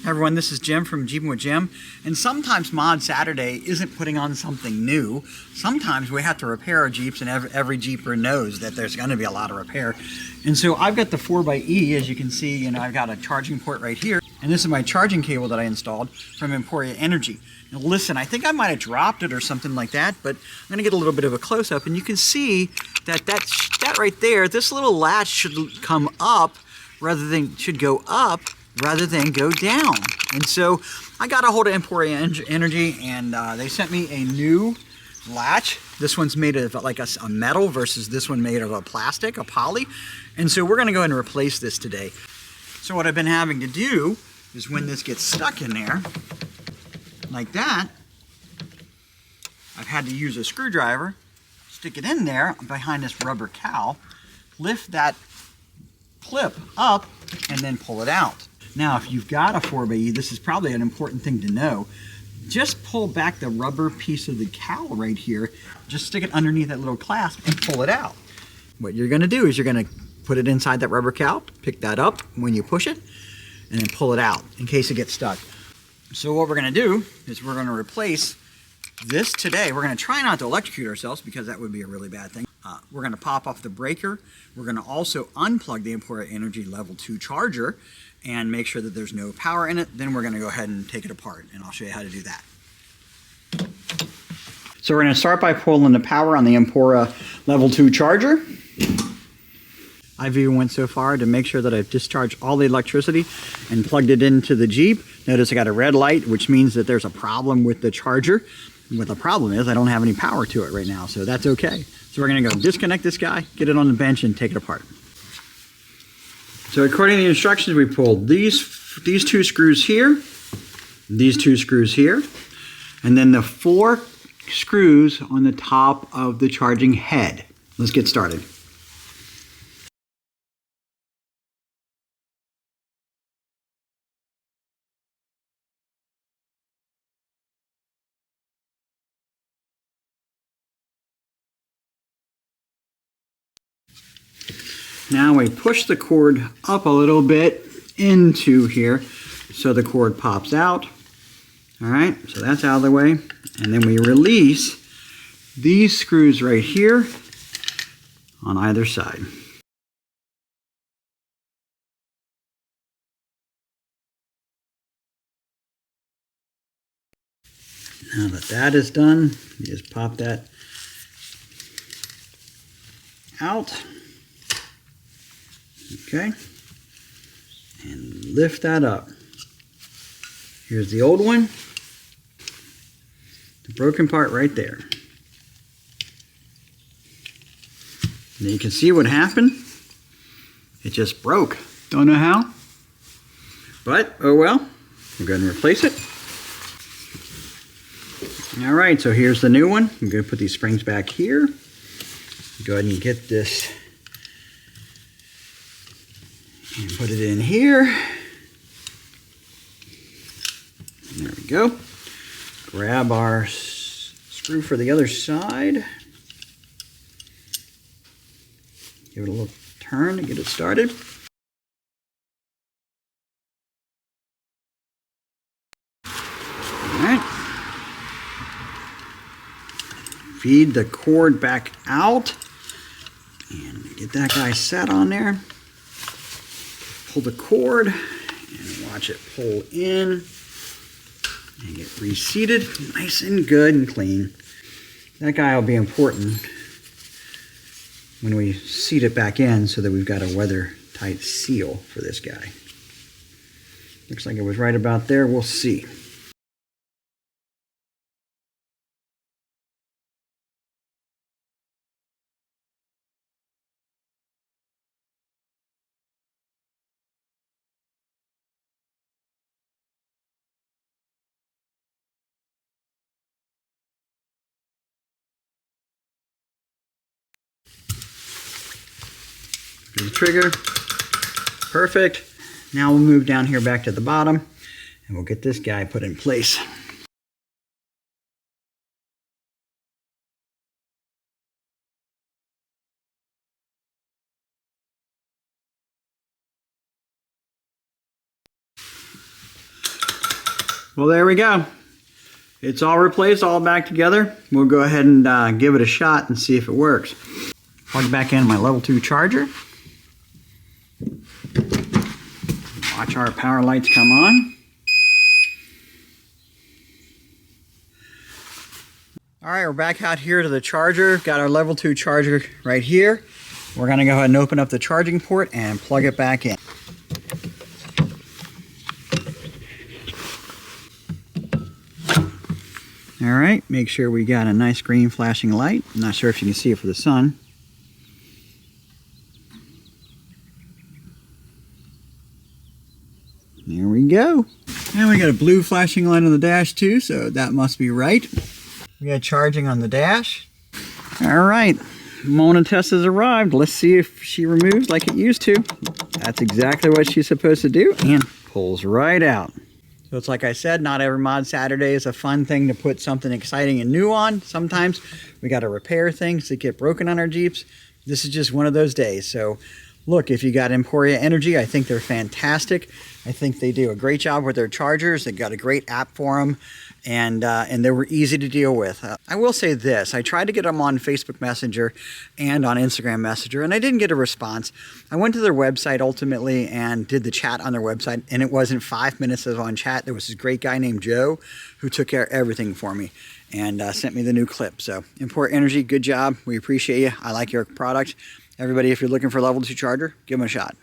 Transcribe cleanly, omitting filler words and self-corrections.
Hi everyone, this is Jim from Jeeping with Jim, and sometimes Mod Saturday isn't putting on something new. Sometimes we have to repair our Jeeps, and every Jeeper knows that there's going to be a lot of repair. And so I've got the 4xe, as you can see, I've got a charging port right here, and this is my charging cable that I installed from Emporia Energy. Now listen, I think I might have dropped it or something like that, but I'm going to get a little bit of a close-up, and you can see that right there, this little latch should come up should go up rather than go down. And so I got a hold of Emporia Energy, and they sent me a new latch. This one's made of like a metal versus this one made of a plastic, a poly. And so we're going to go ahead and replace this today. So what I've been having to do is when this gets stuck in there like that, I've had to use a screwdriver, stick it in there behind this rubber cowl, lift that clip up, and then pull it out. Now, if you've got a 4xe, this is probably an important thing to know. Just pull back the rubber piece of the cowl right here, just stick it underneath that little clasp and pull it out. What you're going to do is you're going to put it inside that rubber cowl, pick that up when you push it, and then pull it out in case it gets stuck. So what we're going to do is we're going to replace this today. We're going to try not to electrocute ourselves because that would be a really bad thing. We're going to pop off the breaker. We're going to also unplug the Emporia Energy Level 2 charger and make sure that there's no power in it. Then we're going to go ahead and take it apart, and I'll show you how to do that. So we're going to start by pulling the power on the Emporia Level 2 charger. I've even went so far to make sure that I've discharged all the electricity and plugged it into the Jeep. Notice I got a red light, which means that there's a problem with the charger. What the problem is, I don't have any power to it right now, so that's okay. So we're going to go disconnect this guy, get it on the bench, and take it apart. So according to the instructions, we pulled these two screws here, these two screws here, and then the 4 screws on the top of the charging head. Let's get started. Now we push the cord up a little bit into here so the cord pops out. All right, so that's out of the way. And then we release these screws right here on either side. Now that that is done, you just pop that out. Okay, and lift that up. Here's the old one, the broken part right there. Now you can see what happened. It just broke. Don't know how, but oh well. We're going to replace it. All right, so here's the new one. I'm going to put these springs back here. Go ahead and get this and put it in here. There we go. Grab our screw for the other side. Give it a little turn to get it started. All right. Feed the cord back out and get that guy set on there. Pull the cord and watch it pull in and get reseated nice and good and clean. That guy will be important when we seat it back in so that we've got a weather tight seal for this guy. Looks like it was right about there. We'll see. The trigger, perfect. Now we'll move down here back to the bottom and we'll get this guy put in place. Well, there we go. It's all replaced, all back together. We'll go ahead and give it a shot and see if it works. Plug back in my level 2 charger. Watch our power lights come on. All right, we're back out here to the charger. Got our level 2 charger right here. We're gonna go ahead and open up the charging port and plug it back in. All right, make sure we got a nice green flashing light. I'm not sure if you can see it for the sun. There we go. And we got a blue flashing light on the dash too, so that must be right. We got charging on the dash. All right, Mona test has arrived. Let's see if she removes like it used to. That's exactly what she's supposed to do, and pulls right out. So it's like I said, not every Mod Saturday is a fun thing to put something exciting and new on. Sometimes we got to repair things that get broken on our Jeeps. This is just one of those days. So look, if you got Emporia Energy, I think they're fantastic. I think they do a great job with their chargers. They got a great app for them, and they were easy to deal with. I will say this, I tried to get them on Facebook Messenger and on Instagram Messenger, and I didn't get a response. I went to their website ultimately and did the chat on their website, and it wasn't 5 minutes I was on chat. There was this great guy named Joe who took care of everything for me and sent me the new clip. So Emporia Energy, good job. We appreciate you. I like your product. Everybody, if you're looking for a level 2 charger, give them a shot.